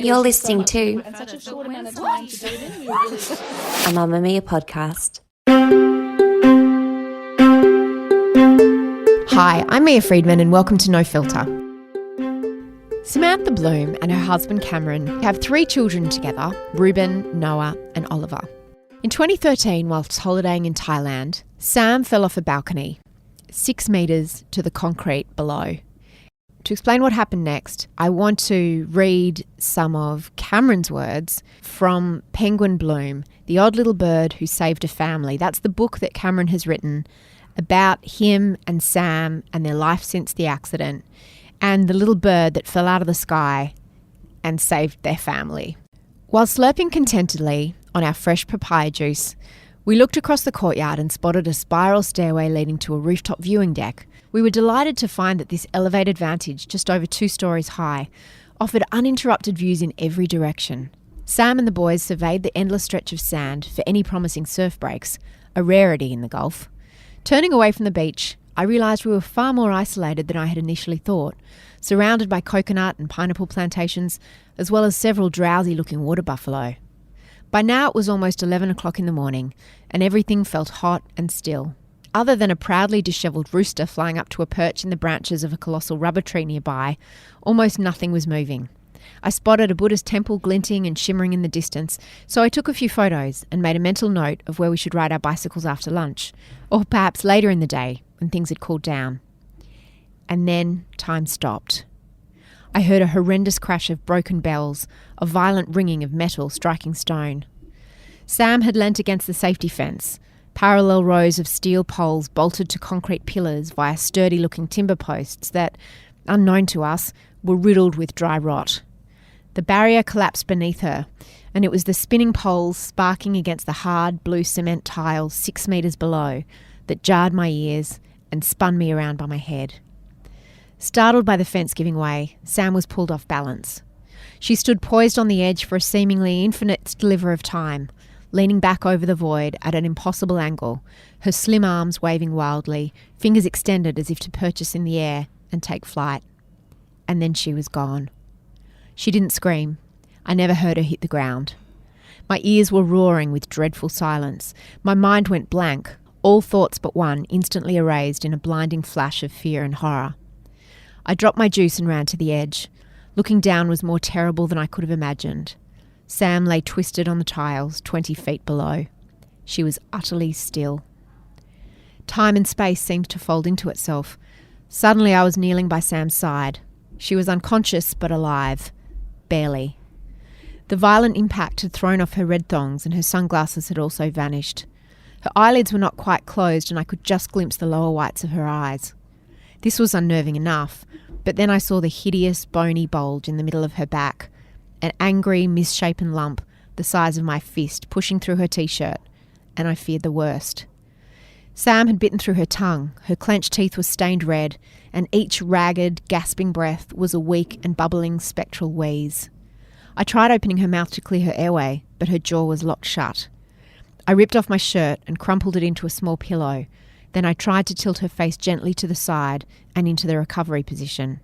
You're listening to and such a short amount of time to do it in. We were really... a Mamma Mia podcast. Hi, I'm Mia Friedman and welcome to No Filter. Samantha Bloom and her husband Cameron have 3 children together, Ruben, Noah and Oliver. In 2013, whilst holidaying in Thailand, Sam fell off a balcony, 6 metres to the concrete below. To explain what happened next, I want to read some of Cameron's words from Penguin Bloom, the odd little bird who saved a family. That's the book that Cameron has written about him and Sam and their life since the accident and the little bird that fell out of the sky and saved their family. While slurping contentedly on our fresh papaya juice, we looked across the courtyard and spotted a spiral stairway leading to a rooftop viewing deck. We were delighted to find that this elevated vantage, just over 2 stories high, offered uninterrupted views in every direction. Sam and the boys surveyed the endless stretch of sand for any promising surf breaks, a rarity in the Gulf. Turning away from the beach, I realised we were far more isolated than I had initially thought, surrounded by coconut and pineapple plantations, as well as several drowsy-looking water buffalo. By now it was almost 11 o'clock in the morning, and everything felt hot and still. Other than a proudly dishevelled rooster flying up to a perch in the branches of a colossal rubber tree nearby, almost nothing was moving. I spotted a Buddhist temple glinting and shimmering in the distance, so I took a few photos and made a mental note of where we should ride our bicycles after lunch, or perhaps later in the day when things had cooled down. And then time stopped. I heard a horrendous crash of broken bells, a violent ringing of metal striking stone. Sam had leant against the safety fence, parallel rows of steel poles bolted to concrete pillars via sturdy-looking timber posts that, unknown to us, were riddled with dry rot. The barrier collapsed beneath her, and it was the spinning poles sparking against the hard blue cement tiles 6 metres below that jarred my ears and spun me around by my head. Startled by the fence giving way, Sam was pulled off balance. She stood poised on the edge for a seemingly infinite sliver of time, leaning back over the void at an impossible angle, her slim arms waving wildly, fingers extended as if to purchase in the air and take flight. And then she was gone. She didn't scream. I never heard her hit the ground. My ears were roaring with dreadful silence. My mind went blank, all thoughts but one instantly erased in a blinding flash of fear and horror. I dropped my juice and ran to the edge. Looking down was more terrible than I could have imagined. Sam lay twisted on the tiles 20 feet below. She was utterly still. Time and space seemed to fold into itself. Suddenly I was kneeling by Sam's side. She was unconscious but alive. Barely. The violent impact had thrown off her red thongs and her sunglasses had also vanished. Her eyelids were not quite closed and I could just glimpse the lower whites of her eyes. This was unnerving enough, but then I saw the hideous bony bulge in the middle of her back, an angry, misshapen lump the size of my fist pushing through her t-shirt, and I feared the worst. Sam had bitten through her tongue, her clenched teeth were stained red, and each ragged, gasping breath was a weak and bubbling spectral wheeze. I tried opening her mouth to clear her airway, but her jaw was locked shut. I ripped off my shirt and crumpled it into a small pillow. Then I tried to tilt her face gently to the side and into the recovery position.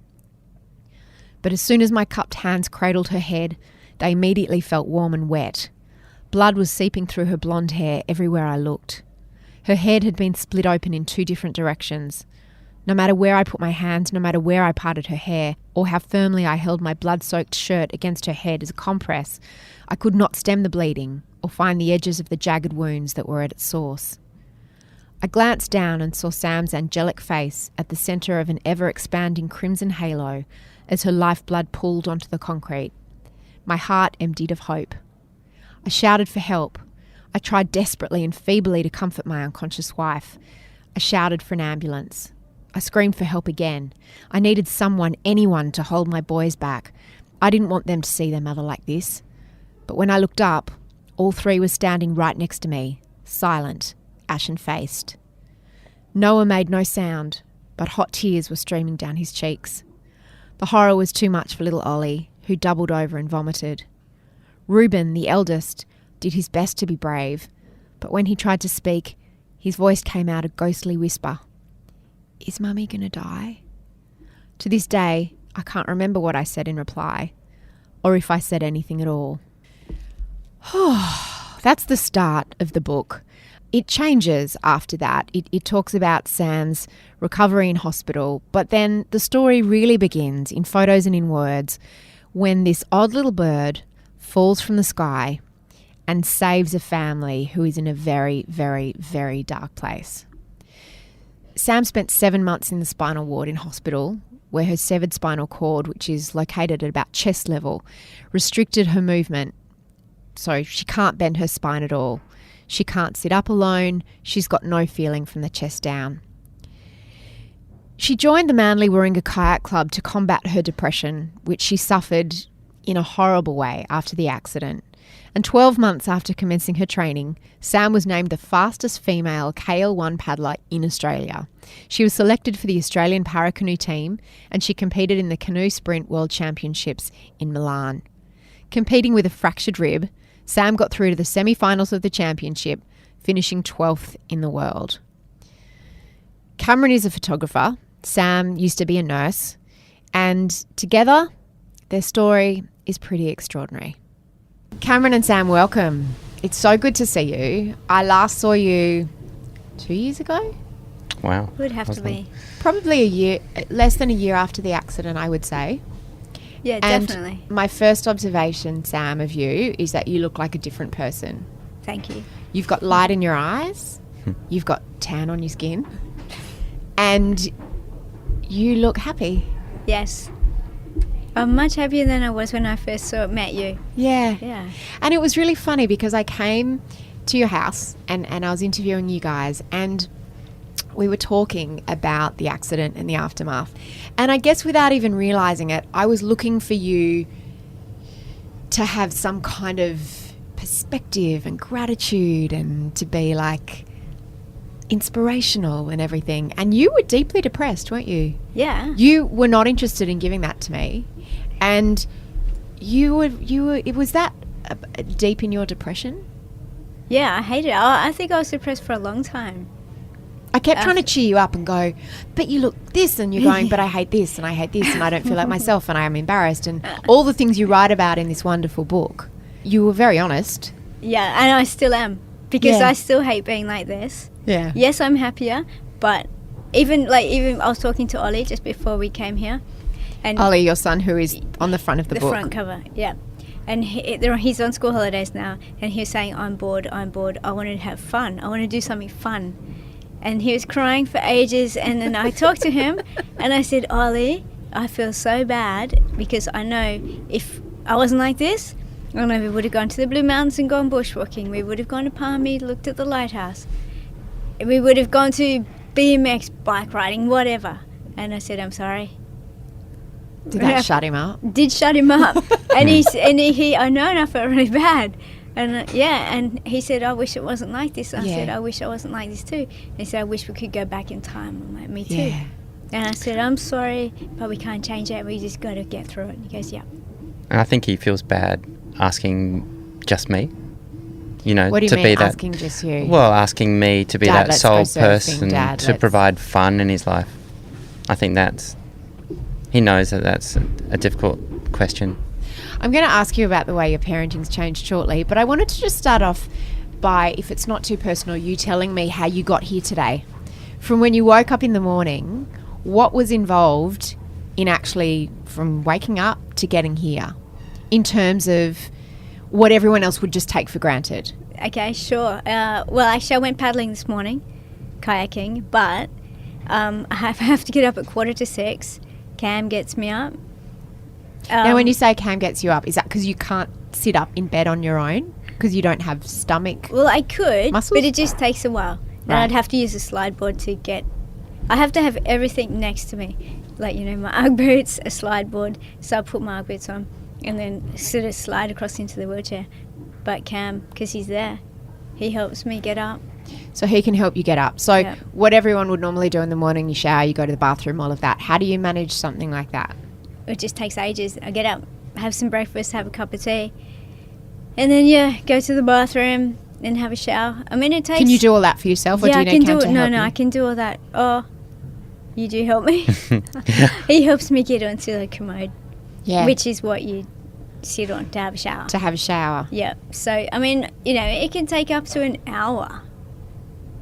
But as soon as my cupped hands cradled her head, they immediately felt warm and wet. Blood was seeping through her blonde hair everywhere I looked. Her head had been split open in 2 different directions. No matter where I put my hands, no matter where I parted her hair, or how firmly I held my blood-soaked shirt against her head as a compress, I could not stem the bleeding or find the edges of the jagged wounds that were at its source. I glanced down and saw Sam's angelic face at the centre of an ever-expanding crimson halo as her lifeblood pooled onto the concrete. My heart emptied of hope. I shouted for help. I tried desperately and feebly to comfort my unconscious wife. I shouted for an ambulance. I screamed for help again. I needed someone, anyone, to hold my boys back. I didn't want them to see their mother like this. But when I looked up, all 3 were standing right next to me, silent, ashen-faced. Noah made no sound, but hot tears were streaming down his cheeks. The horror was too much for little Ollie, who doubled over and vomited. Ruben, the eldest, did his best to be brave, but when he tried to speak, his voice came out a ghostly whisper. "Is Mummy going to die?" To this day, I can't remember what I said in reply. or if I said anything at all. That's the start of the book. It changes after that. It talks about Sam's recovery in hospital, but then the story really begins in photos and in words when this odd little bird falls from the sky and saves a family who is in a very, very, very dark place. Sam spent 7 months in the spinal ward in hospital, where her severed spinal cord, which is located at about chest level, restricted her movement. So she can't bend her spine at all. She can't sit up alone. She's got no feeling from the chest down. She joined the Manly Warringah Kayak Club to combat her depression, which she suffered in a horrible way after the accident. And 12 months after commencing her training, Sam was named the fastest female KL1 paddler in Australia. She was selected for the Australian Paracanoe team, and she competed in the Canoe Sprint World Championships in Milan. Competing with a fractured rib, Sam got through to the semi-finals of the championship, finishing 12th in the world. Cameron is a photographer. Sam used to be a nurse. And together, their story is pretty extraordinary. Cameron and Sam, welcome. It's so good to see you. I last saw you 2 years ago? Wow. Would have to be. Probably a year, less than a year after the accident, I would say. Yeah, And definitely. my first observation, Sam, of you is that you look like a different person. Thank you. You've got light in your eyes. You've got tan on your skin. And you look happy. Yes. I'm much happier than I was when I first met you. Yeah. Yeah. And it was really funny because I came to your house and I was interviewing you guys, and we were talking about the accident and the aftermath. And I guess without even realising it, I was looking for you to have some kind of perspective and gratitude and to be like inspirational and everything. And you were deeply depressed, weren't you? Yeah. You were not interested in giving that to me. And it was that deep in your depression? Yeah, I hate it. I think I was depressed for a long time. I kept trying to cheer you up and go, but you look this, and you're going, but I hate this and I hate this and I don't feel like myself and I am embarrassed, and all the things you write about in this wonderful book. You were very honest. Yeah, and I still am, because Yeah. I still hate being like this. Yeah. Yes, I'm happier, but even I was talking to Ollie just before we came here, and Ollie, your son, who is on the front of the book. front cover, yeah. And he's on school holidays now, and he was saying, I'm bored, I want to have fun, I want to do something fun. And he was crying for ages, and then I talked to him, and I said, Ollie, I feel so bad, because I know if I wasn't like this, I know we would have gone to the Blue Mountains and gone bushwalking, we would have gone to Palmy, looked at the lighthouse, we would have gone to BMX, bike riding, whatever. And I said, I'm sorry. Did that shut him up? Did shut him up. And I know, and I felt really bad. And and he said, I wish it wasn't like this. I said, I wish I wasn't like this too. And he said, I wish we could go back in time. I'm like, me too. Yeah. And I said, I'm sorry, but we can't change it. We just got to get through it. And he goes, yeah. And I think he feels bad asking just me. You know, What do you to mean be that. asking just you? Well, asking me to be Dad, that let's sole go surfing, person Dad, to let's- provide fun in his life. I think he knows that that's a difficult question. I'm going to ask you about the way your parenting's changed shortly, but I wanted to just start off by, if it's not too personal, you telling me how you got here today. From when you woke up in the morning, what was involved in actually from waking up to getting here in terms of what everyone else would just take for granted? Okay, sure. Well, actually, I went paddling this morning, kayaking, but I have to get up at 5:45. Cam gets me up. Now, when you say Cam gets you up, is that because you can't sit up in bed on your own? Because you don't have stomach? Well, I could, Muscles? but it just takes a while. And Right. I'd have to use a slide board to get... I have to have everything next to me. Like, my Ugg boots, a slide board. So I put my Ugg boots on and then sort of slide across into the wheelchair. But Cam, because he's there, he helps me get up. So he can help you get up. So Yeah. what everyone would normally do in the morning, you shower, you go to the bathroom, all of that. How do you manage something like that? It just takes ages. I get up, have some breakfast, have a cup of tea, and then, go to the bathroom and have a shower. I mean, it takes... Can you do all that for yourself, or Yeah, do I you can need Cam do to it. No, help no, you? I can do all that. Oh, you do help me. He helps me get onto the commode, Yeah. which is what you sit on to have a shower. To have a shower. Yeah. So, I mean, you know, it can take up to an hour.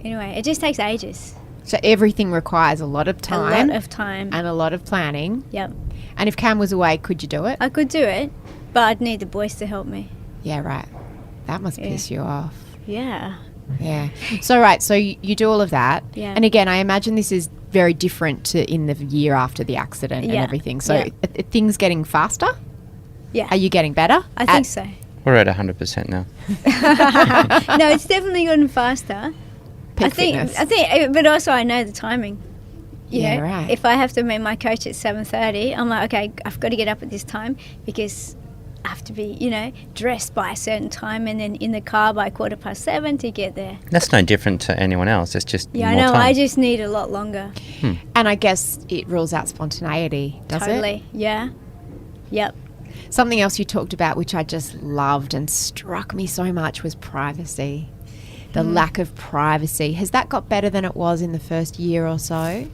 Anyway, it just takes ages. So everything requires a lot of time. A lot of time. And a lot of planning. Yep. And if Cam was away, could you do it? I could do it, but I'd need the boys to help me. Yeah, right. That must piss you off. Yeah. Yeah. So, right, so you do all of that. Yeah. And again, I imagine this is very different to in the year after the accident and everything. So are things getting faster? Yeah. Are you getting better? I think so. We're at 100% now. No, it's definitely gotten faster. Peak fitness. I think, but also I know the timing. You know, right. If I have to meet my coach at 7:30, I'm like, okay, I've got to get up at this time because I have to be, you know, dressed by a certain time and then in the car by 7:15 to get there. That's no different to anyone else. It's just Yeah, more I know. time. I just need a lot longer. And I guess it rules out spontaneity, does Totally. Yeah. Yep. Something else you talked about, which I just loved and struck me so much, was privacy. The lack of privacy. Has that got better than it was in the first year or so?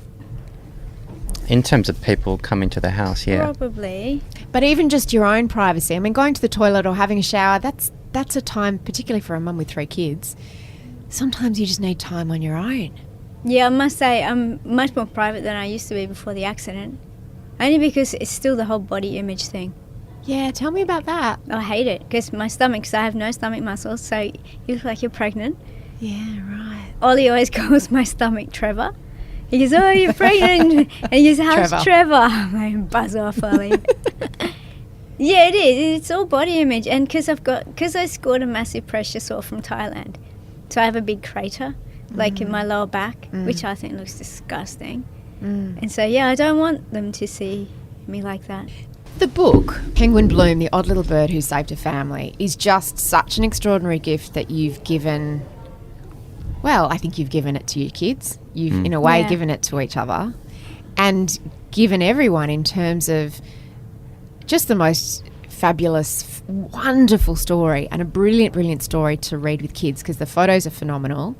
In terms of people coming to the house, yeah. Probably. But even just your own privacy. I mean, going to the toilet or having a shower, that's a time, particularly for a mum with 3 kids, sometimes you just need time on your own. Yeah, I must say I'm much more private than I used to be before the accident. Only because it's still the whole body image thing. Yeah, tell me about that. I hate it because my stomach, because I have no stomach muscles, so you look like you're pregnant. Yeah, right. Ollie always calls my stomach Trevor. He goes, oh, you're pregnant. And he goes, how's Trevor? I'm like, buzz off, Ollie. Yeah, it is. It's all body image. And because I scored a massive pressure sore from Thailand. So I have a big crater, like in my lower back, which I think looks disgusting. And so, yeah, I don't want them to see me like that. The book, Penguin Bloom, The Odd Little Bird Who Saved a Family, is just such an extraordinary gift that you've given. Well, I think you've given it to your kids. You've, in a way, given it to each other and given everyone in terms of just the most fabulous, wonderful story and a brilliant, brilliant story to read with kids because the photos are phenomenal.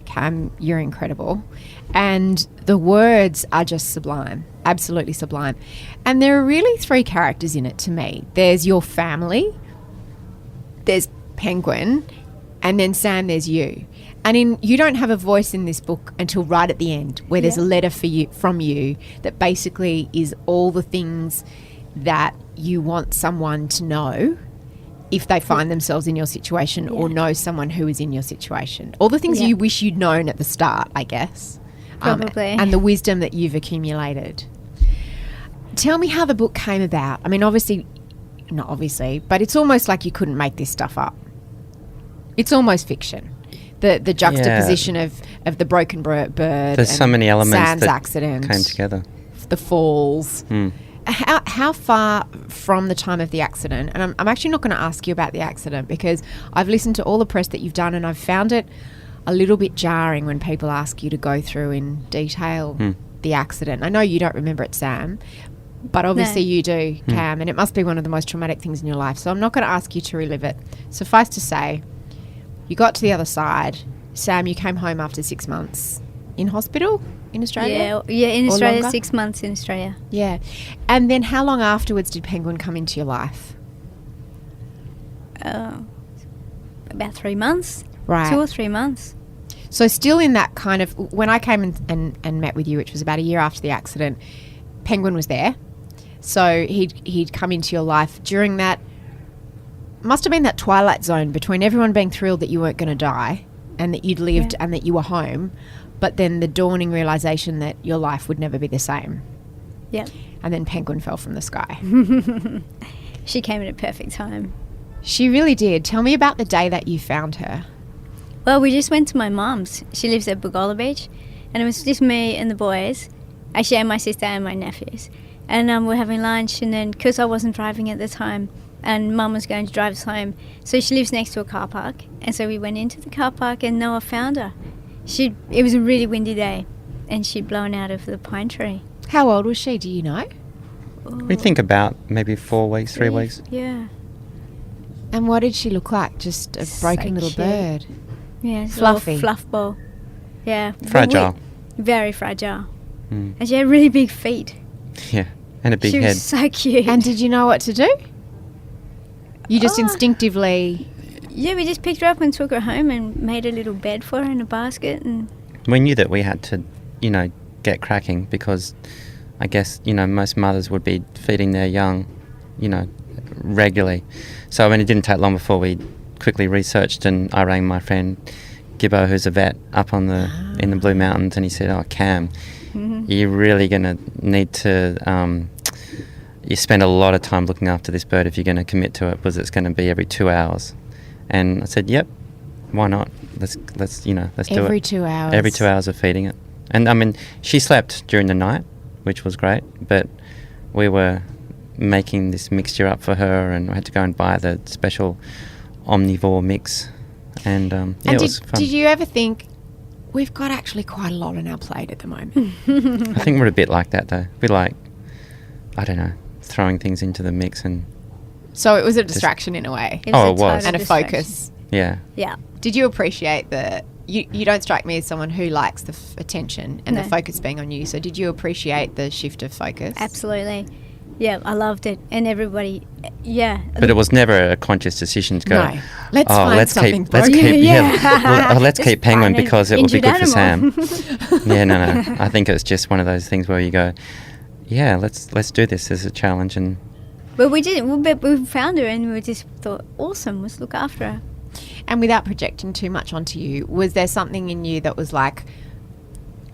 Cam, you're incredible. And the words are just sublime, absolutely sublime. And there are really 3 characters in it to me. There's your family, there's Penguin, and then Sam, there's you. And you don't have a voice in this book until right at the end, where there's a letter from you that basically is all the things that you want someone to know if they find themselves in your situation or know someone who is in your situation. All the things you wish you'd known at the start, I guess. Probably. And the wisdom that you've accumulated. Tell me how the book came about. I mean, not obviously, but it's almost like you couldn't make this stuff up. It's almost fiction. The juxtaposition of the broken bird. There's so many elements Sam's that accident, came together. The falls. How far from the time of the accident, and I'm actually not going to ask you about the accident because I've listened to all the press that you've done and I've found it a little bit jarring when people ask you to go through in detail the accident. I know you don't remember it, Sam, but obviously you do, Cam, and it must be one of the most traumatic things in your life. So I'm not going to ask you to relive it. Suffice to say, you got to the other side. Sam, you came home after 6 months in hospital in Australia? Yeah, in Or Australia, longer? 6 months in Australia. Yeah. And then how long afterwards did Penguin come into your life? About 3 months. Right. 2 or 3 months. So still in that kind of, when I came and met with you, which was about a year after the accident, Penguin was there. So he'd come into your life during that, must have been that twilight zone between everyone being thrilled that you weren't going to die and that you'd lived and that you were home, but then the dawning realisation that your life would never be the same. Yep. And then Penguin fell from the sky. She came at a perfect time. She really did. Tell me about the day that you found her. Well, we just went to my mum's. She lives at Bugola Beach. And it was just me and the boys. Actually, and my sister and my nephews. And we're having lunch. And then, because I wasn't driving at the time, and Mum was going to drive us home, so she lives next to a car park. And so we went into the car park and Noah found her. It was a really windy day. And she'd blown out of the pine tree. How old was she? Do you know? We think about maybe 4 weeks, 3 weeks. Yeah. And what did she look like? Just a broken little cute. bird. Yeah. It's Fluffy. A little fluff ball. Yeah. Fragile. Very fragile. And she had really big feet. Yeah, and a big She head. was so cute. And did you know what to do? You just instinctively... Yeah, we just picked her up and took her home and made a little bed for her in a basket. And We knew that we had to, get cracking because I guess, most mothers would be feeding their young, regularly. So, it didn't take long before we quickly researched, and I rang my friend Gibbo, who's a vet up in the Blue Mountains, and he said, Cam, you're really going to need to... you spend a lot of time looking after this bird if you're going to commit to it, because it's going to be every 2 hours. And I said, yep, why not? Let's do it. Every 2 hours. Every 2 hours of feeding it. And she slept during the night, which was great, but we were making this mixture up for her, and I had to go and buy the special omnivore mix. And it was fun. Did you ever think, we've got actually quite a lot on our plate at the moment? I think we're a bit like that, though. We like, I don't know, throwing things into the mix and... So it was a distraction in a way. it was was. And a distraction. focus. Yeah. Yeah. Did you appreciate you don't strike me as someone who likes the attention and the No. focus being on you. So did you appreciate the shift of focus? Absolutely. Yeah, I loved it. And everybody, yeah. But it was never a conscious decision to go, No. Let's find something for you. let's Just keep Penguin find an because it will be injured good for Sam. animal. Yeah, no. I think it was just one of those things where you go, yeah, let's do this as a challenge. And But we did. We found her and we just thought, awesome, let's look after her. And without projecting too much onto you, was there something in you that was like,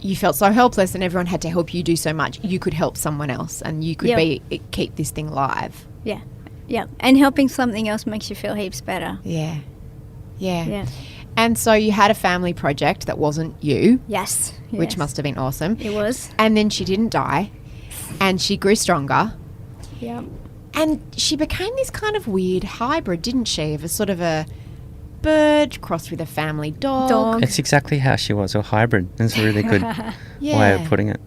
you felt so helpless and everyone had to help you do so much, you could help someone else and you could keep this thing live? Yeah. Yeah. And helping something else makes you feel heaps better. Yeah. Yeah. Yeah. And so you had a family project that wasn't you, Yes. which must have been awesome. It was. And then she didn't die and she grew stronger. Yeah. And she became this kind of weird hybrid, didn't she, of a sort of a bird crossed with a family dog. it's exactly how she was, a hybrid. It's a really good way of putting it.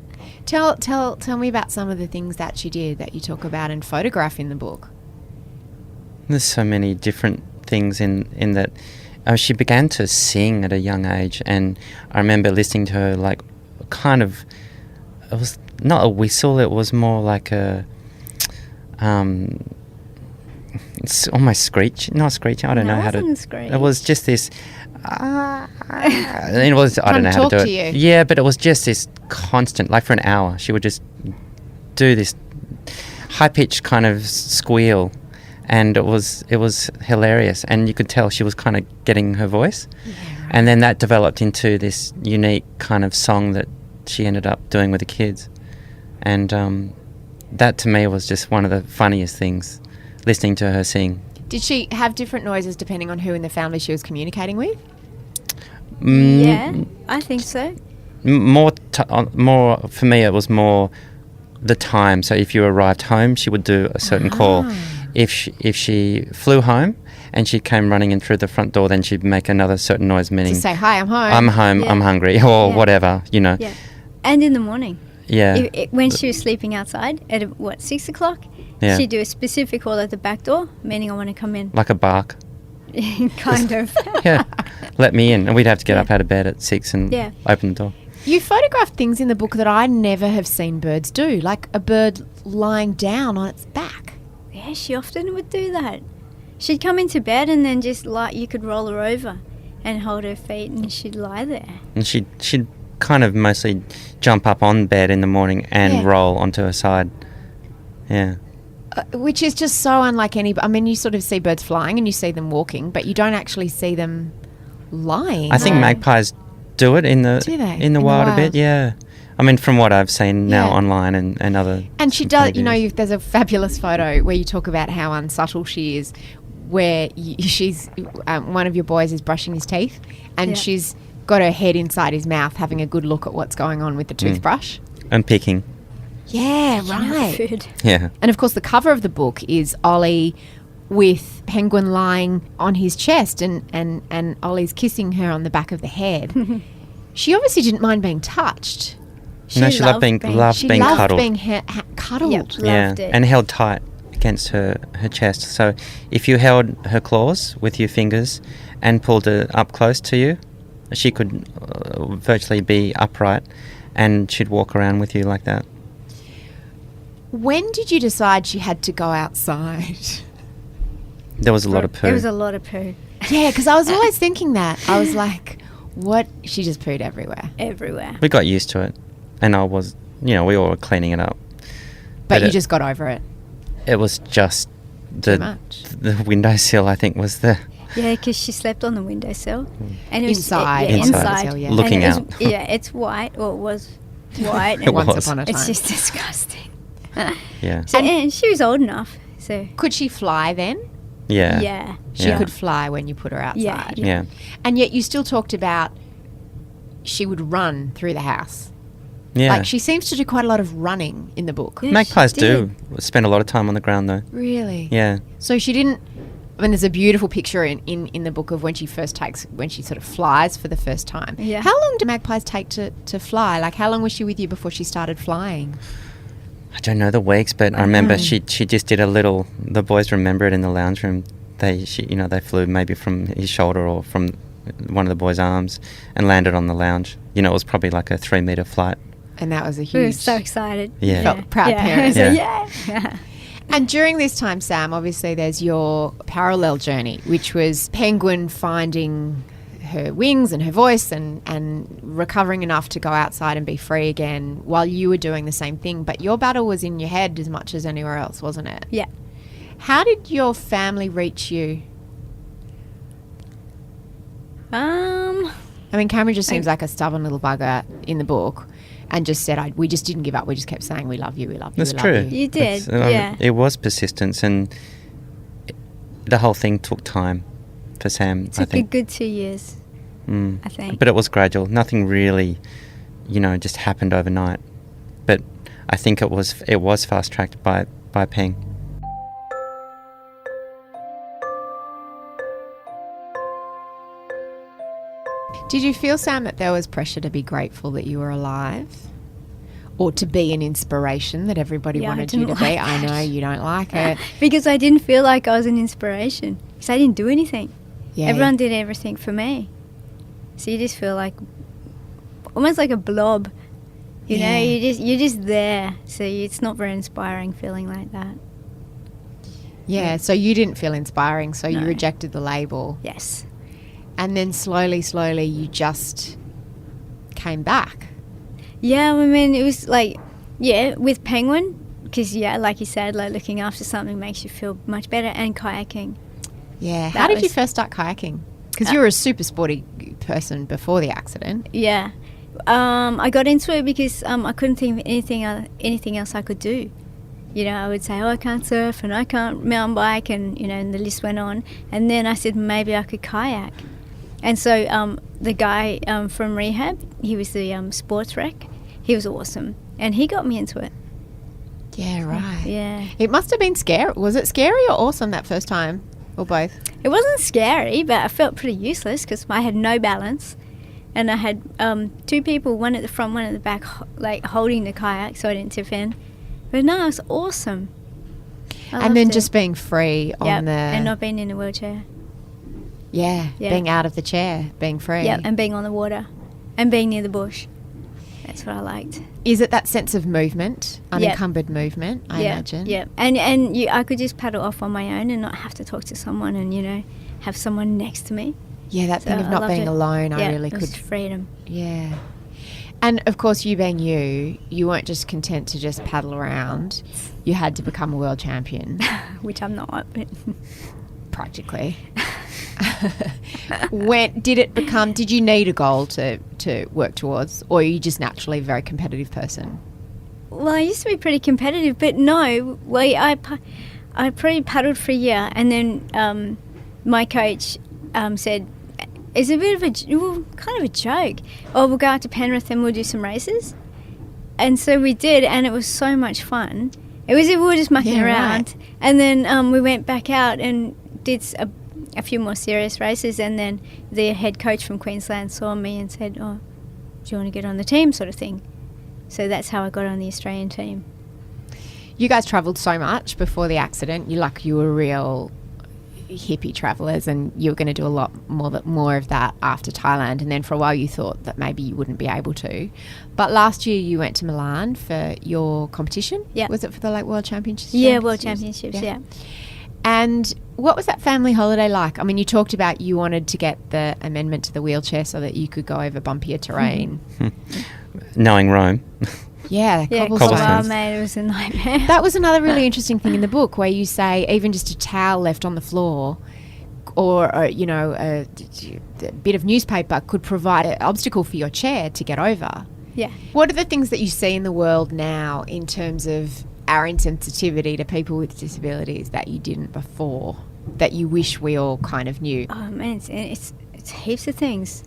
Tell me about some of the things that she did that you talk about and photograph in the book. There's so many different things in that. She began to sing at a young age, and I remember listening to her it was not a whistle, it was more like a it's almost screech, not screeching. I don't know how to. It was just this. It was. I don't know how to do it. You. Yeah, but it was just this constant. Like for an hour, she would just do this high pitched kind of squeal, and it was hilarious. And you could tell she was kind of getting her voice, and then that developed into this unique kind of song that she ended up doing with the kids, and that to me was just one of the funniest things. Listening to her sing. Did she have different noises depending on who in the family she was communicating with? Yeah, I think so. More for me, it was more the time. So if you arrived home, she would do a certain call. If she flew home and she came running in through the front door, then she'd make another certain noise, meaning To say, hi, I'm home. I'm home, Yeah. I'm hungry, or Yeah. whatever, Yeah. And in the morning. Yeah. When she was sleeping outside at 6 o'clock, Yeah. she'd do a specific call at the back door, meaning I want to come in. Like a bark. Kind of. Yeah. Let me in. And we'd have to get up out of bed at 6 and Yeah. open the door. You photographed things in the book that I never have seen birds do, like a bird lying down on its back. Yeah, she often would do that. She'd come into bed and then just you could roll her over and hold her feet and she'd lie there. And she'd kind of mostly jump up on bed in the morning and roll onto her side. Yeah. Which is just so unlike any... I mean, you sort of see birds flying and you see them walking, but you don't actually see them lying. I think magpies do it in the Do they? in the wild a bit, yeah. I mean, from what I've seen now online and other... And she does, there's a fabulous photo where you talk about how unsubtle she is, where she's... one of your boys is brushing his teeth and she's got her head inside his mouth having a good look at what's going on with the toothbrush. And picking. Yeah, right. Food. Yeah. And of course, the cover of the book is Ollie with Penguin lying on his chest and Ollie's kissing her on the back of the head. She obviously didn't mind being touched. She loved being cuddled. Being cuddled. Yep, loved it. And held tight against her chest. So if you held her claws with your fingers and pulled her up close to you, she could virtually be upright and she'd walk around with you like that. When did you decide she had to go outside? There was a lot of poo. There was a lot of poo Yeah, because I was always thinking that. I was like, what? She just pooed everywhere. everywhere. We got used to it, and I was, we all were cleaning it up. But you it, just got over it. It was just Too much. the windowsill, I think, was the Yeah, because she slept on the windowsill. And it was Inside. Inside. Yeah. Looking And it out. was- yeah, it's white, or it was white. It and was. Once upon a time. It's just disgusting. Yeah. So, and she was old enough, so Could she fly then? Yeah. yeah. She Yeah. could fly when you put her outside. Yeah. Yeah. And yet you still talked about she would run through the house. Yeah. Like she seems to do quite a lot of running in the book. Yeah. Magpies she do spend a lot of time on the ground, though. Really? Yeah. So she didn't. I mean, there's a beautiful picture in the book of when she sort of flies for the first time. Yeah. How long do magpies take to fly? Like, how long was she with you before she started flying? I don't know the weeks, but I remember she just did a little. The boys remember it in the lounge room. They flew maybe from his shoulder or from one of the boys' arms and landed on the lounge. It was probably like a 3-meter flight. And that was a We were huge. so excited. Yeah. Felt proud parents. So, Yeah. yeah. And during this time, Sam, obviously there's your parallel journey, which was Penguin finding her wings and her voice and recovering enough to go outside and be free again while you were doing the same thing. But your battle was in your head as much as anywhere else, wasn't it? Yeah. How did your family reach you? I mean, Cameron just seems like a stubborn little bugger in the book and just said, we just didn't give up. We just kept saying, we love you, we love you, That's we true. love you. You did, That's- yeah. It was persistence, and the whole thing took time for Sam, It I took a think. good 2 years, I think. But it was gradual. Nothing really, just happened overnight. But I think it was fast-tracked by Peng. Did you feel, Sam, that there was pressure to be grateful that you were alive? Or to be an inspiration that everybody Yeah, I wanted you to didn't be? like I know that. you don't like it. Because I didn't feel like I was an inspiration. Because I didn't do anything. Yeah. Everyone did everything for me. So you just feel like almost like a blob. You know, you're just there. So it's not very inspiring feeling like that. Yeah, so you didn't feel inspiring, so you No. rejected the label. Yes. And then slowly, you just came back. Yeah, I mean, it was like, with Penguin, because, like you said, like looking after something makes you feel much better, and kayaking. Yeah. That How did you was- first start kayaking? Because you were a super sporty person before the accident. Yeah. I got into it because I couldn't think of anything else I could do. I would say, I can't surf and I can't mountain bike, and, and the list went on. And then I said, maybe I could kayak. And so the guy from rehab, he was the sports rec. He was awesome. And he got me into it. Yeah, right. Yeah. It must have been scary. Was it scary or awesome that first time? Or both? It wasn't scary, but I felt pretty useless because I had no balance. And I had 2 people, one at the front, one at the back, like holding the kayak so I didn't tip in. But no, it was awesome. And then just being free on the... and not being in a wheelchair. Yeah, Yeah. being out of the chair, being free. Yeah, and being on the water and being near the bush. That's what I liked. Is it that sense of movement, unencumbered movement, I imagine? Yeah, and I could just paddle off on my own and not have to talk to someone and, have someone next to me. Yeah, that thing So of I not loved being it. alone, Yeah, I really it was could... freedom. Yeah. And, of course, you being you weren't just content to just paddle around. You had to become a world champion, Which I'm not. But practically. Did you need a goal to work towards, or are you just naturally a very competitive person? Well, I used to be pretty competitive, but no. Well, I probably paddled for a year, and then my coach said, "It's a bit of kind of a joke. Oh, we'll go out to Penrith and we'll do some races." And so we did, and it was so much fun. We were just mucking around, and then we went back out and did a few more serious races, and then the head coach from Queensland saw me and said, "Oh, do you want to get on the team?" sort of thing. So that's how I got on the Australian team. You guys travelled so much before the accident. You were real hippie travellers, and you were going to do a lot more of that after Thailand. And then for a while you thought that maybe you wouldn't be able to. But last year you went to Milan for your competition. Yeah. Was it for the World Championships? Yeah, World Championships, yeah. And what was that family holiday like? I mean, you talked about you wanted to get the amendment to the wheelchair so that you could go over bumpier terrain. Knowing Rome. Yeah, Yeah, cobblestones. well, mate, it was a nightmare. That was another really interesting thing in the book where you say even just a towel left on the floor or you know, a bit of newspaper could provide an obstacle for your chair to get over. Yeah. What are the things that you see in the world now in terms of our insensitivity to people with disabilities that you didn't before, that you wish we all kind of knew? Oh, man, it's heaps of things.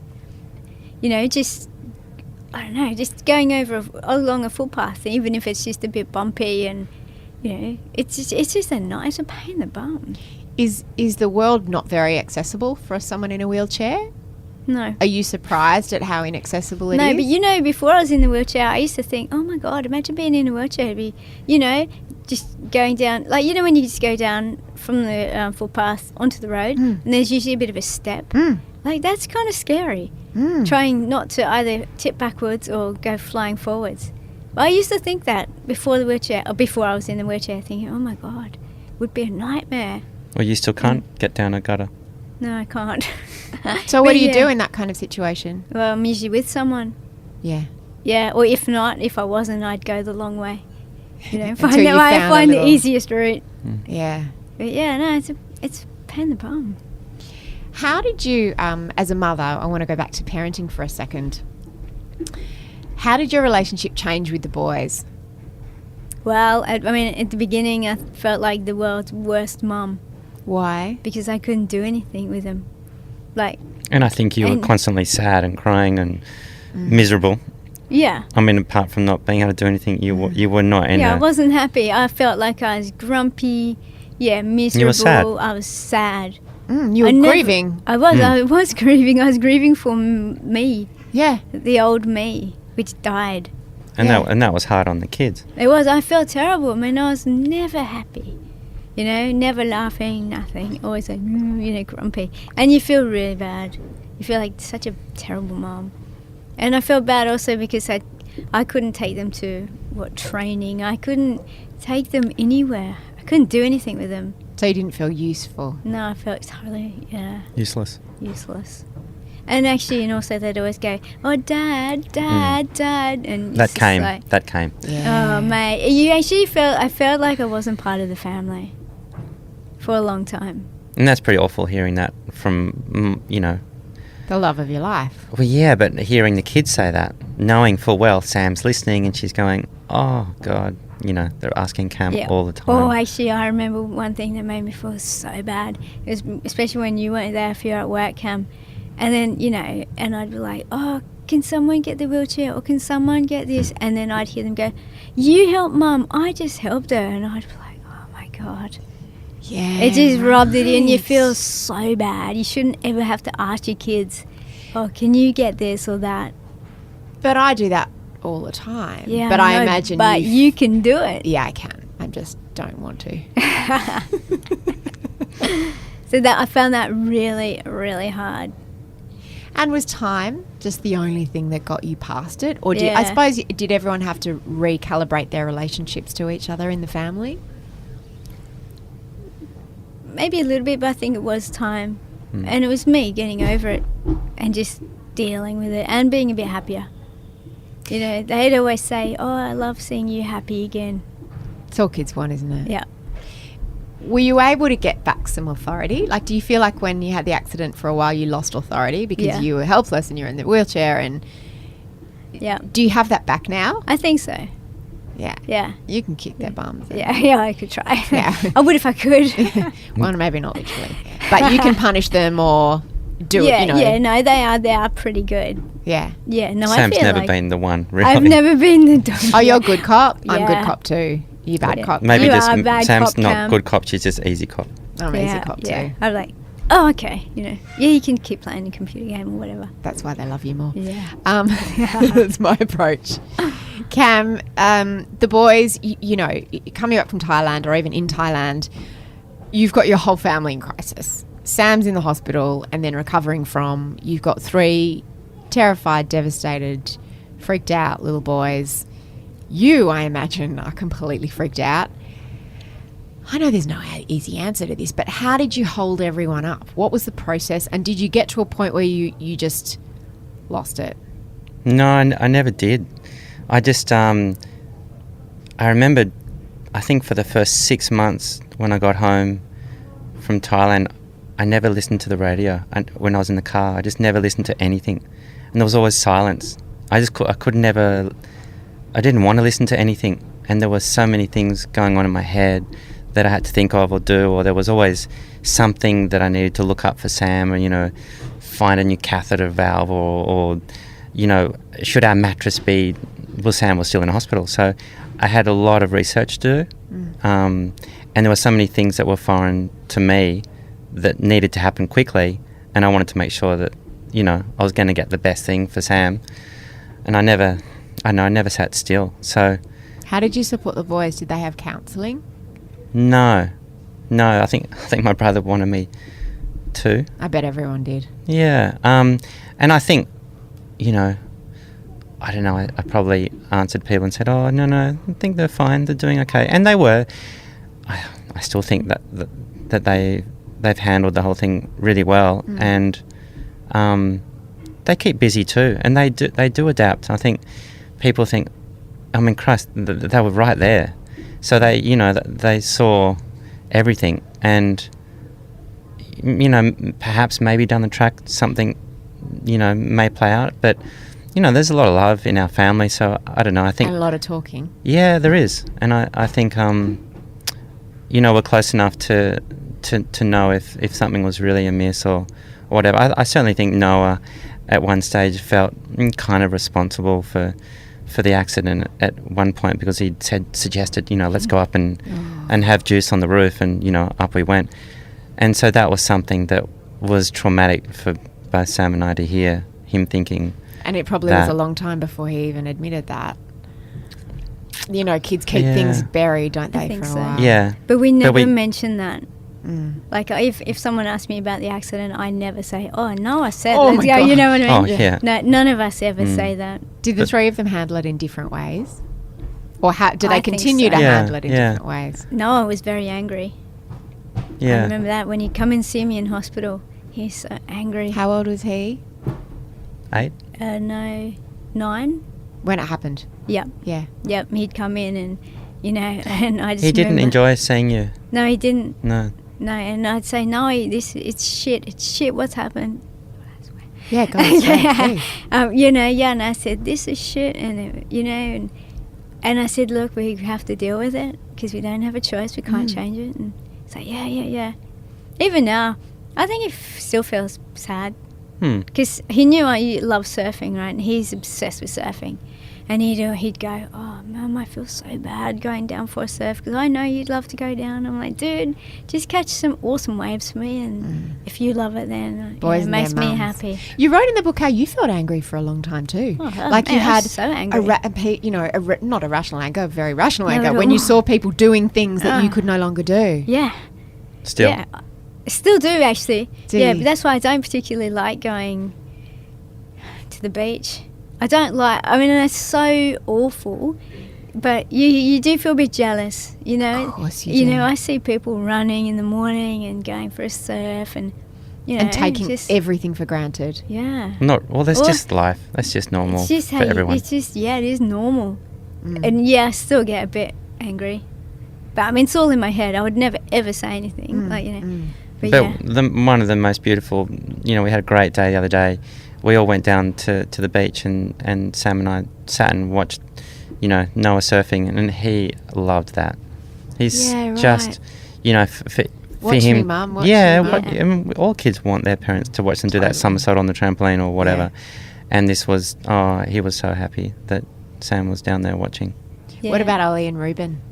You know, just, I don't know, just going along a footpath, even if it's just a bit bumpy and, you know, it's just it's a pain in the bum. Is the world not very accessible for someone in a wheelchair? No. Are you surprised at how inaccessible it is? No, but you know, before I was in the wheelchair, I used to think, oh my God, imagine being in a wheelchair. It'd be, you know, just going down, like, you know, when you just go down from the footpath onto the road and there's usually a bit of a step. Like, that's kind of scary. Trying not to either tip backwards or go flying forwards. But I used to think that before the wheelchair, or before I was in the wheelchair, thinking, oh my God, it would be a nightmare. Well, you still can't get down a gutter. No, I can't. So what But do you yeah. do in that kind of situation? Well, I'm usually with someone. Yeah. Yeah, or if not, if I wasn't, I'd go the long way. You know, Until find you that way, found a find the little- easiest route. Yeah. But yeah, no, it's a pain in the bum. How did you, as a mother, I want to go back to parenting for a second. How did your relationship change with the boys? Well, at the beginning, I felt like the world's worst mum Why? because I couldn't do anything with them. Like, And I think you were And- constantly sad and crying and miserable. yeah. I mean, apart from not being able to do anything, you were not in Yeah, I a... wasn't happy. I felt like I was grumpy, miserable. sad. I was sad. You were I never- grieving. I was grieving. I was grieving for me, Yeah. the old me, which died. And, Yeah. that was hard on the kids. It was. I felt terrible. I mean, I was never happy. You know, never laughing, nothing. Always like, grumpy. And you feel really bad. You feel like such a terrible mom. And I felt bad also because I couldn't take them to, training. I couldn't take them anywhere. I couldn't do anything with them. So you didn't feel useful. No, I felt totally, Useless. useless. And actually, and also they'd always go, oh, Dad, Dad. And it's That just came. like, That came. oh, mate. I felt like I wasn't part of the family for a long time. And that's pretty awful hearing that from, The love of your life. Well, yeah, but hearing the kids say that, knowing full well Sam's listening and she's going, oh, God, they're asking Cam all the time. Oh, actually, I remember one thing that made me feel so bad. It was especially when you weren't there if you were at work, Cam. And then, and I'd be like, oh, can someone get the wheelchair or can someone get this? And then I'd hear them go, you help Mum, I just helped her. And I'd be like, oh, my God. Yeah. It just rubbed it in. You feel so bad. You shouldn't ever have to ask your kids, oh, can you get this or that? But I do that all the time. Yeah, But I know, imagine But you can do it. Yeah, I can. I just don't want to. So that I found that really, really hard. And was time just the only thing that got you past it? Or Yeah. I suppose, did everyone have to recalibrate their relationships to each other in the family? Maybe a little bit, but I think it was time. And it was me getting over it and just dealing with it and being a bit happier. They'd always say, oh, I love seeing you happy again. It's all kids want, isn't it? Yeah. Were you able to get back some authority? Like, do you feel like when you had the accident for a while you lost authority because you were helpless and you're in the wheelchair? And Yeah. do you have that back now? I think so. Yeah. Yeah. You can kick their bums. Yeah, I could try. Yeah. I would if I could. Well, maybe not literally. But you can punish them or do it, Yeah, no, they are pretty good. Yeah. Yeah, no, I Sam's feel never like been the one, really. I've never been the dog. Oh, you're a good cop? I'm Yeah. good cop too. You bad cop? Maybe You just are a bad Sam's cop, not Cam. good cop, she's just easy cop. I'm easy cop yeah. too. I'm like, oh, okay, you can keep playing a computer game or whatever. That's why they love you more. Yeah. That's my approach. Cam, the boys, coming up from Thailand or even in Thailand, you've got your whole family in crisis. Sam's in the hospital and then recovering from. You've got 3 terrified, devastated, freaked out little boys. You, I imagine, are completely freaked out. I know there's no easy answer to this, but how did you hold everyone up? What was the process? And did you get to a point where you just lost it? No, I never did. I just, I remembered, I think for the first 6 months when I got home from Thailand, I never listened to the radio. And when I was in the car, I just never listened to anything. And there was always silence. I didn't want to listen to anything. And there were so many things going on in my head that I had to think of or do, or there was always something that I needed to look up for Sam, or, find a new catheter valve, or should our mattress be, well, Sam was still in hospital. So I had a lot of research to do. And there were so many things that were foreign to me that needed to happen quickly, and I wanted to make sure that, I was going to get the best thing for Sam. And I never sat still. So how did you support the boys? Did they have counselling? No, I think my brother wanted me to. I bet everyone did. Yeah, and I think, I don't know, I probably answered people and said, oh, no, I think they're fine, they're doing okay. And they were. I still think that they've handled the whole thing really well, and they keep busy too, and they do adapt. I think people think, Christ, they were right there. So they saw everything, and perhaps maybe down the track something may play out, but there's a lot of love in our family. So I don't know. I think and a lot of talking. Yeah, there is, and I think we're close enough to know if something was really amiss or whatever. I certainly think Noah at one stage felt kind of responsible for the accident at one point, because he suggested, let's go up and have juice on the roof, and up we went. And so that was something that was traumatic for both Sam and I to hear him thinking. And it probably was a long time before he even admitted that. Kids keep things buried, don't they, for a while? Yeah. But we never mention that. Like if someone asked me about the accident, I never say, oh, no, I said oh let's my go. God. You know what I mean? Oh, yeah. No, none of us ever say that. Did the three of them handle it in different ways? Or do they I think continue so. to handle it in different ways? Noah was very angry. Yeah. I remember that when he'd come and see me in hospital. He's so angry. How old was he? 8? No, 9. When it happened? Yep. Yeah. Yep. He'd come in and, and I just He didn't remember, enjoy seeing you? No, he didn't. No. No, and I'd say, no, it's shit, what's happened? Yeah, go on. And I said, this is shit, and and I said, look, we have to deal with it because we don't have a choice, we can't change it. And it's like, yeah. Even now, I think he still feels sad because he knew I love surfing, right? And he's obsessed with surfing. And he'd go, oh, Mum, I feel so bad going down for a surf because I know you'd love to go down. I'm like, dude, just catch some awesome waves for me, and if you love it, then it makes me happy. You wrote in the book how you felt angry for a long time too. Oh, like you had so angry. not irrational anger, a very rational anger when you saw people doing things that you could no longer do. Yeah. Still? Yeah. Still do, actually. Do but that's why I don't particularly like going to the beach. I don't like, it's so awful, but you do feel a bit jealous, Of course you do. I see people running in the morning and going for a surf and, and taking everything for granted. Yeah. That's just life. That's just normal it's just for everyone. It's just, it is normal. And I still get a bit angry. But it's all in my head. I would never, ever say anything, But one of the most beautiful, we had a great day the other day. We all went down to the beach, and Sam and I sat and watched, Noah surfing, and he loved that. He's just, for watch him. Me, Mum. Watch me, Mum. All kids want their parents to watch them do that somersault on the trampoline or whatever. Yeah. And this was, he was so happy that Sam was down there watching. Yeah. What about Ollie and Ruben?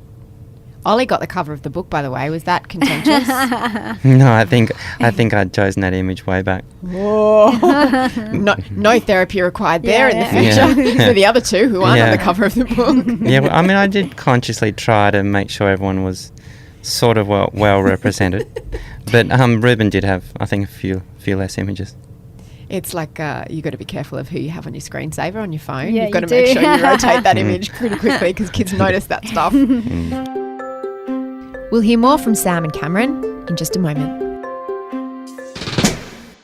Ollie got the cover of the book, by the way. Was that contentious? No, I think I'd chosen that image way back. Whoa. No therapy required there in the future for the other two who aren't on the cover of the book. Yeah, well, I did consciously try to make sure everyone was sort of well represented. But Ruben did have, I think, a few less images. It's like you got to be careful of who you have on your screensaver on your phone. Yeah, You've got to make sure you rotate that image pretty quickly because kids notice that stuff. We'll hear more from Sam and Cameron in just a moment.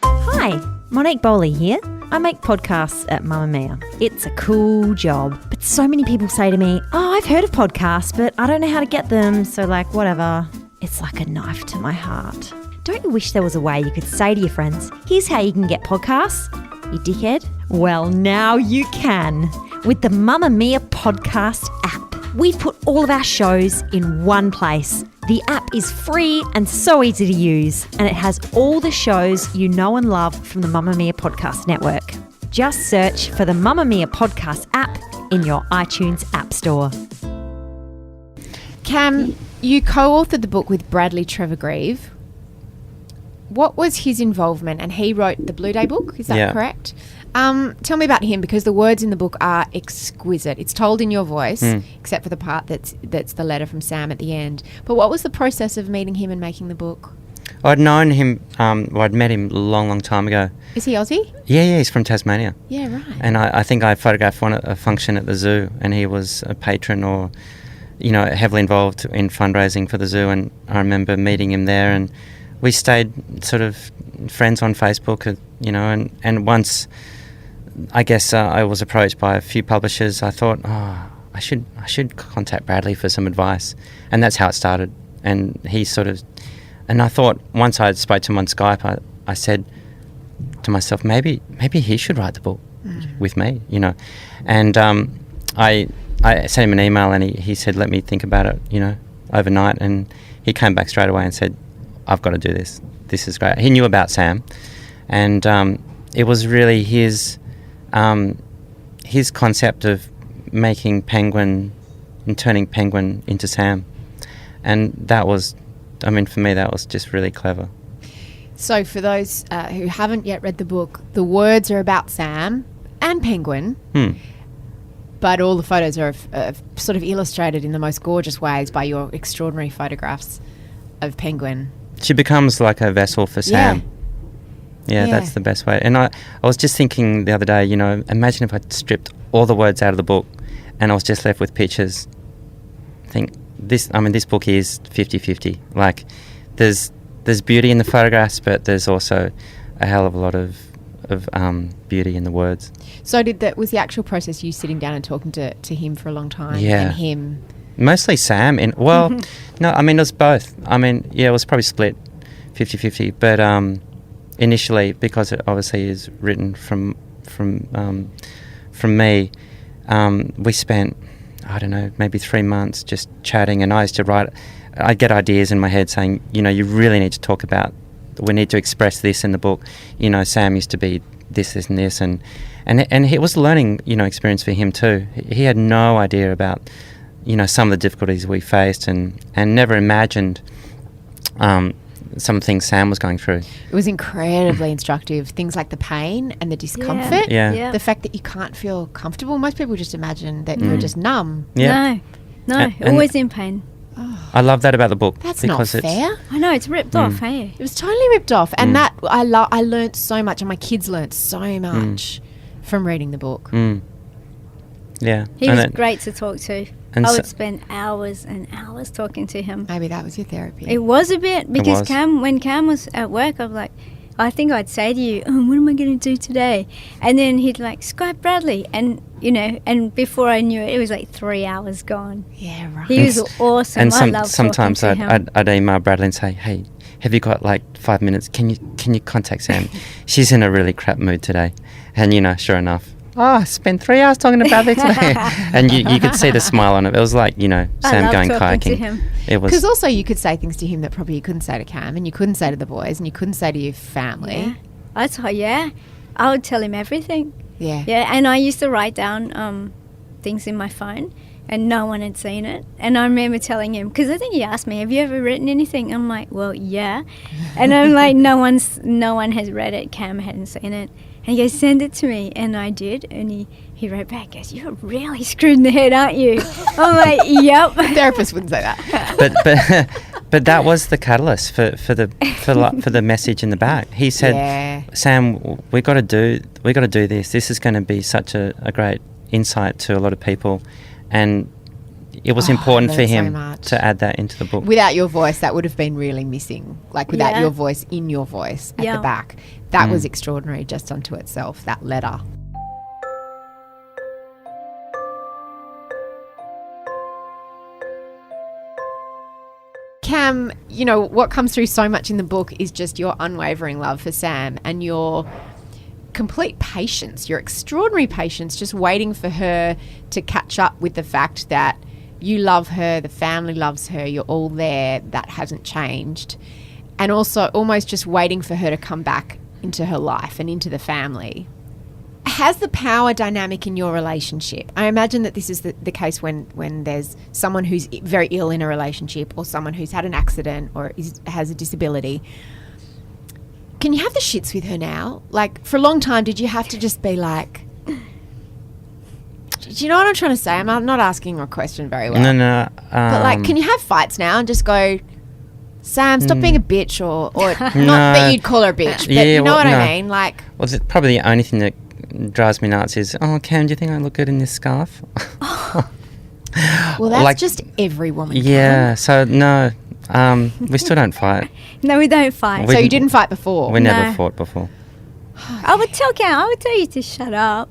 Hi, Monique Bowley here. I make podcasts at Mamamia. It's a cool job, but so many people say to me, oh, I've heard of podcasts, but I don't know how to get them, so whatever. It's like a knife to my heart. Don't you wish there was a way you could say to your friends, here's how you can get podcasts, you dickhead? Well, now you can. With the Mamamia podcast app. We've put all of our shows in one place. The app is free and so easy to use, and it has all the shows you know and love from the Mamamia Podcast Network. Just search for the Mamamia Podcast app in your iTunes App Store. Cam, you co-authored the book with Bradley Trevor-Grieve. What was his involvement? And he wrote the Blue Day book, is that correct? Tell me about him, because the words in the book are exquisite. It's told in your voice, except for the part that's the letter from Sam at the end. But what was the process of meeting him and making the book? I'd known him, I'd met him a long, long time ago. Is he Aussie? Yeah, he's from Tasmania. Yeah, right. And I think I photographed one at a function at the zoo, and he was a patron or, heavily involved in fundraising for the zoo, and I remember meeting him there, and we stayed sort of friends on Facebook, and once... I guess I was approached by a few publishers. I thought, I should contact Bradley for some advice, and that's how it started. And he and I thought once I spoke to him on Skype, I said to myself, maybe he should write the book with me, And I sent him an email, and he said, let me think about it, overnight. And he came back straight away and said, I've got to do this. This is great. He knew about Sam, and it was really his concept of making Penguin and turning Penguin into Sam. And that was, for me, that was just really clever. So for those who haven't yet read the book, the words are about Sam and Penguin, but all the photos are sort of illustrated in the most gorgeous ways by your extraordinary photographs of Penguin. She becomes like a vessel for Sam. Yeah, that's the best way. And I was just thinking the other day, imagine if I stripped all the words out of the book and I was just left with pictures. I think this book is 50-50. Like, there's beauty in the photographs, but there's also a hell of a lot of beauty in the words. So was the actual process you sitting down and talking to him for a long time? Yeah. And him? Mostly Sam. No, it was both. It was probably split 50-50, but... initially, because it obviously is written from me, we spent, I don't know, maybe 3 months just chatting, and I used to write. I'd get ideas in my head saying, you really need to talk about, we need to express this in the book. Sam used to be this, and this, and it was a learning, experience for him too. He had no idea about, some of the difficulties we faced, and never imagined some things Sam was going through. It was incredibly instructive. Things like the pain and the discomfort. Yeah. The fact that you can't feel comfortable. Most people just imagine that you're just numb. Yeah. No, always in pain. Oh. I love that about the book. That's not fair. I know, it's ripped off, hey? It was totally ripped off. And that, I learnt so much, and my kids learnt so much from reading the book. Yeah. He was great to talk to. I would spend hours and hours talking to him. Maybe that was your therapy. It was a bit, because when Cam was at work, I was like, I think I'd say to you, what am I going to do today? And then he'd Skype Bradley. And, and before I knew it, it was 3 hours gone. Yeah, right. He was awesome. And I loved sometimes talking to him. I'd email Bradley and say, hey, have you got 5 minutes? Can you contact Sam? She's in a really crap mood today. And, sure enough, I spent 3 hours talking to Bradley today. And you could see the smile on it. It was like, Sam going kayaking. It was, because also you could say things to him that probably you couldn't say to Cam, and you couldn't say to the boys, and you couldn't say to your family. I would tell him everything. Yeah. Yeah, and I used to write down things in my phone, and no one had seen it. And I remember telling him, because I think he asked me, have you ever written anything? I'm like, well, yeah. And I'm like, no one has read it. Cam hadn't seen it. And he goes, send it to me. And I did. And he wrote back, goes, you're really screwed in the head, aren't you? I'm like, yep. A therapist wouldn't say that. But that was the catalyst for the message in the back. He said, Sam, we got to do this. This is going to be such a great insight to a lot of people. And it was Oh, important I for learned so him much. to add that into the book. Without your voice, that would have been really missing. Like without Yeah. your voice in your voice at Yeah. the back. That was extraordinary just unto itself, that letter. Cam, you know, what comes through so much in the book is just your unwavering love for Sam and your complete patience, your extraordinary patience, just waiting for her to catch up with the fact that you love her, the family loves her, you're all there, that hasn't changed. And also almost just waiting for her to come back into her life and into the family. Has the power dynamic in your relationship, I imagine that this is the case when there's someone who's very ill in a relationship or someone who's had an accident or has a disability. Can you have the shits with her now? Like, for a long time, did you have to just be like... Do you know what I'm trying to say? I'm not asking your question very well. No. But, like, can you have fights now and just go, Sam, stop being a bitch or not No. that you'd call her a bitch, but Yeah, you know well, what no. I mean? Like... Well, probably the only thing that drives me nuts is, oh, Cam, do you think I look good in this scarf? Well, that's Like- just every woman. Yeah, so no, we still don't fight. No, we don't fight. So you didn't fight before? We never No. fought before. I would tell you to shut up.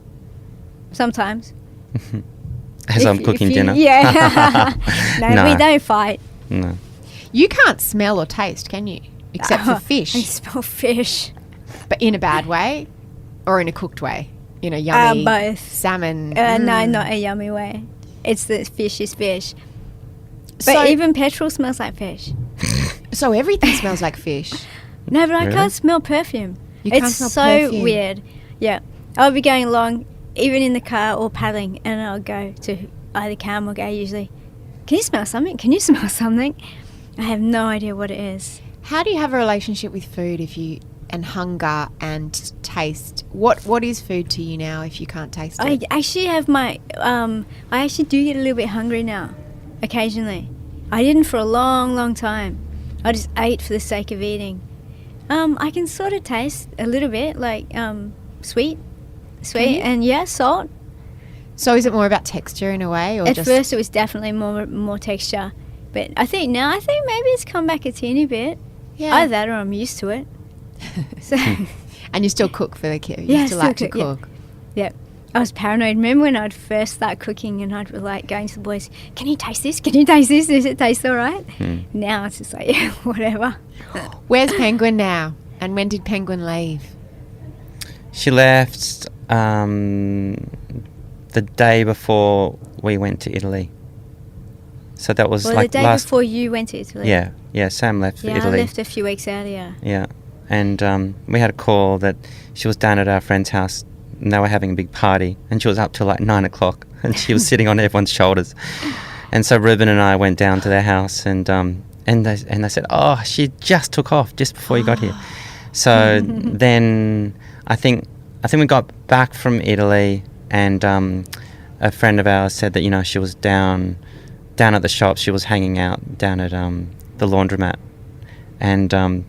Sometimes. As I'm cooking dinner. Yeah. no, No. we don't fight. No. You can't smell or taste, can you? Except for I fish. smell fish. But in a bad way or in a cooked way? You know, yummy Both. salmon. No, not a yummy way. It's the fish is fish. But So- even petrol smells like fish. So everything smells like fish. No, but I Really? can't smell perfume. You can't It's smell so perfume. weird. Yeah. I'll be going along, even in the car or paddling, and I'll go to either Cam or Gay usually. Can you smell something? Can you smell something? I have no idea what it is. How do you have a relationship with food and hunger and taste? What is food to you now if you can't taste I it? actually have I actually do get a little bit hungry now, occasionally. I didn't for a long, long time. I just ate for the sake of eating. I can sort of taste a little bit, like sweet, you? and yeah, salt. So is it more about texture in a way, or At just first, it was definitely more texture, but I think maybe it's come back a teeny bit. yeah? Either that or I'm used to it. So, And you still cook for the kids. Yeah, You still still like to cook, yeah. cook. yeah. I was paranoid. Remember when I'd first start cooking and I'd be like going to the boys, can you taste this? Can you taste this? Does it taste all right? Now it's just like, yeah, whatever. Where's Penguin now? And when did Penguin leave? She left the day before we went to Italy. So that was Well, like the day last... before you went to Italy. Yeah, Sam left for Yeah, Italy. I left a few weeks earlier. Yeah, and we had a call that she was down at our friend's house and they were having a big party and she was up till like 9 o'clock and she was sitting on everyone's shoulders. And so Ruben and I went down to their house and they said, oh, she just took off just before you got here. So then I think we got back from Italy and a friend of ours said that, you know, she was down at the shop. She was hanging out down at the laundromat and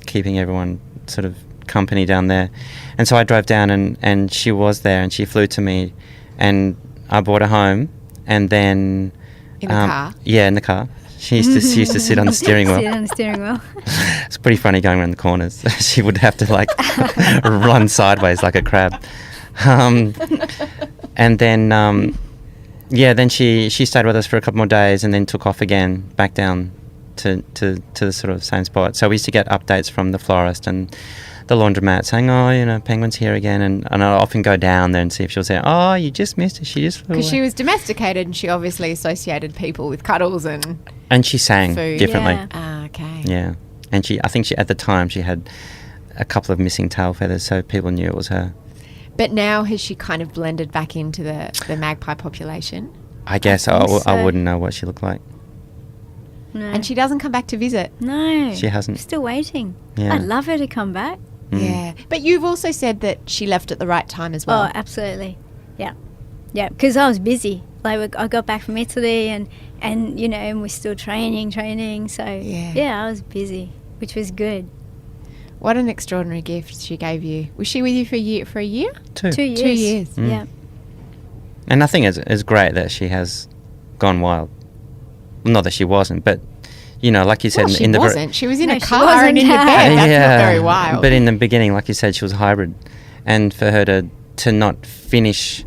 keeping everyone sort of company down there. And so I drove down and she was there and she flew to me and I brought her home and then... In the car? Yeah, in the car. She used to sit on the steering wheel. Sit on the steering wheel. It's pretty funny going around the corners. She would have to like run sideways like a crab. And then, then she stayed with us for a couple more days and then took off again back down to the sort of same spot. So we used to get updates from the florist and the laundromat saying, oh, you know, Penguin's here again. And I'd often go down there and see if she was there. Oh, you just missed her. She just flew Because away. she was domesticated and she obviously associated people with cuddles and And she sang food. differently. Yeah. okay. Yeah. And I think at the time she had a couple of missing tail feathers, so people knew it was her. But now has she kind of blended back into the magpie population? I guess think I so. wouldn't know what she looked like. No. And she doesn't come back to visit. No. She hasn't. Still waiting. Yeah. I'd love her to come back. Yeah. But you've also said that she left at the right time as well. Oh, absolutely. Yeah. Yeah, because I was busy. Like, I got back from Italy and you know, and we're still training. So, Yeah. I was busy, which was good. What an extraordinary gift she gave you. Was she with you for a year? 2. 2 years. 2 years. Yeah. And I think it's great that she has gone wild. Well, not that she wasn't, but, you know, like you said... Well, she in the wasn't. She was in No, a she car wasn't. and in your bed. That's not very wild. But in the beginning, like you said, she was hybrid. And for her to not finish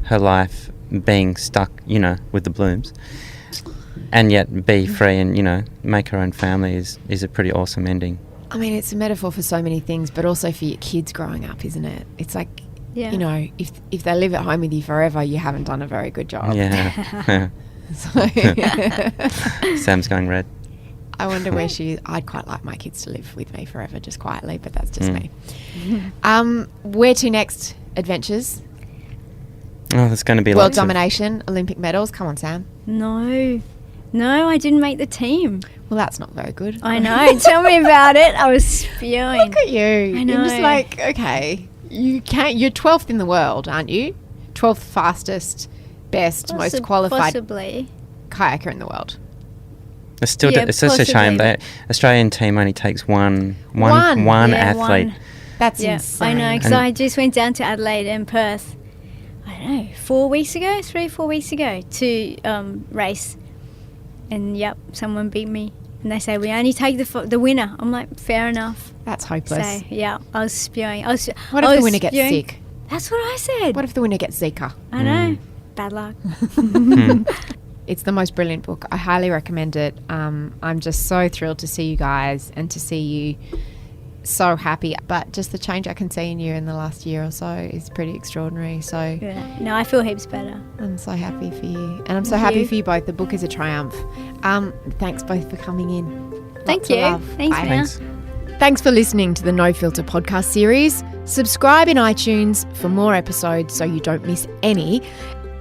her life being stuck, you know, with the blooms, and yet be free and, you know, make her own family is a pretty awesome ending. I mean, it's a metaphor for so many things, but also for your kids growing up, isn't it? It's like, Yeah. you know, if they live at home with you forever, you haven't done a very good job. Yeah. So, Sam's going red. I wonder where I'd quite like my kids to live with me forever, just quietly, but that's just me. Where to next? Adventures? Oh, there's going to be World lots of... domination, Olympic medals. Come on, Sam. No, I didn't make the team. Well, that's not very good. I know. Tell me about it. I was spewing. Look at you. I know. You're just like, okay, you're 12th in the world, aren't you? 12th fastest, best, most qualified Possibly. kayaker in the world. It's still Yeah, it's just a shame possibly. that Australian team only takes one One. Yeah, athlete. one. That's Yeah, insane. I know, because And- I just went down to Adelaide and Perth, I don't know, 4 weeks ago, 4 weeks ago, to race. And, yep, someone beat me. And they say, we only take the winner. I'm like, fair enough. That's hopeless. So, yeah, I was spewing. What if the winner gets sick? That's what I said. What if the winner gets Zika? I know. Bad luck. It's the most brilliant book. I highly recommend it. I'm just so thrilled to see you guys and to see you so happy. But just the change I can see in you in the last year or so is pretty extraordinary. So Yeah. No, I feel heaps better. I'm so happy for you. And I'm so Thank happy you. for you both. The book is a triumph. Thanks both for coming in. Thank Lots of you. love. Thanks, Bye. Mel. Thanks. Thanks for listening to the No Filter podcast series. Subscribe in iTunes for more episodes so you don't miss any.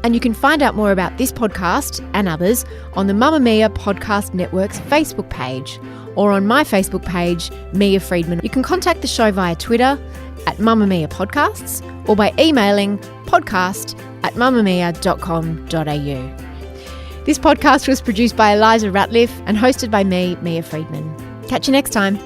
And you can find out more about this podcast and others on the Mamma Mia Podcast Network's Facebook page or on my Facebook page, Mia Friedman. You can contact the show via Twitter at Mamma Mia Podcasts or by emailing podcast@mammamia.com.au. This podcast was produced by Elissa Ratliff and hosted by me, Mia Friedman. Catch you next time.